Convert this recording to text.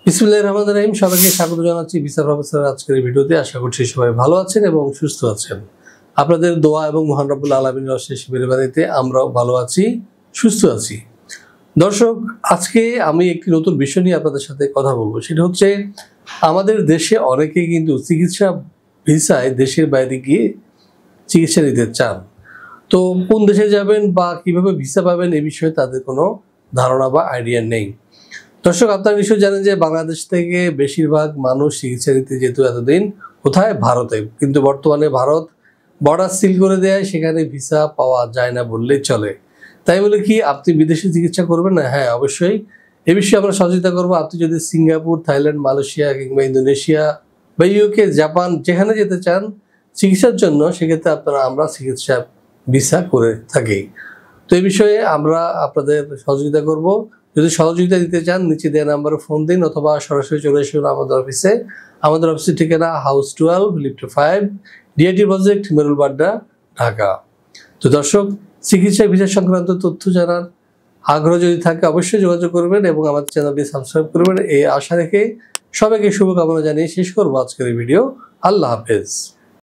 বিসমিল্লাহির রহমানির রহিম। সবাইকে স্বাগত জানাচ্ছি ভিসা প্রফেসর আজকের এই ভিডিওতে। আশা করছি সবাই ভালো আছেন এবং সুস্থ আছেন। আপনাদের দোয়া এবং মহান রব্বুল আলামিনের অশেষ মেহেরবানিতে আমরাও ভালো আছি, সুস্থ আছি। দর্শক, আজকে আমি একটি নতুন বিষয় নিয়ে আপনাদের সাথে কথা বলবো। সেটা হচ্ছে, আমাদের দেশে অনেকেই কিন্তু চিকিৎসা ভিসায় দেশের বাইরে গিয়ে চিকিৎসা নিতে চান। তো কোন দেশে যাবেন বা কিভাবে ভিসা পাবেন এ বিষয়ে তাদের কোনো ধারণা বা আইডিয়া নেই। দর্শক, আপনারা নিশ্চয়ই জানেন যে বাংলাদেশ থেকে বেশিরভাগ মানুষ চিকিৎসা নিতে যেত এতদিন কোথায়, ভারতে। কিন্তু বর্তমানে ভারত বর্ডার সিল করে দেয়, সেখানে ভিসা পাওয়া যায় না বললেই চলে। তাই বলে কি আপনি বিদেশে চিকিৎসা করবেন না? হ্যাঁ, অবশ্যই এ বিষয়ে আমরা সহযোগিতা করবো। আপনি যদি সিঙ্গাপুর, থাইল্যান্ড, মালয়েশিয়া কিংবা ইন্দোনেশিয়া বা ইউকে, জাপান যেখানে যেতে চান চিকিৎসার জন্য, সেক্ষেত্রে আমরা চিকিৎসা ভিসা করে থাকি। তো এই বিষয়ে আমরা আপনাদের সহযোগিতা করব। যদি সহযোগিতা দিতে চান, নিচে দেওয়া নাম্বারে ফোন দিন অথবা সরাসরি চলে আসুন আমাদের অফিসে। আমাদের অফিসের ঠিকানা house 12, lift 5, DIT project, Merul Badda, Dhaka. তো দর্শক, চিকিৎসা ভিসা সংক্রান্ত তথ্য জানার আগ্রহ যদি থাকে অবশ্যই যোগাযোগ করবেন এবং আমাদের চ্যানেলটি সাবস্ক্রাইব করবেন। এই আশা রেখে সবাইকে শুভকামনা জানিয়ে শেষ করবো আজকের এই ভিডিও। আল্লাহ হাফেজ।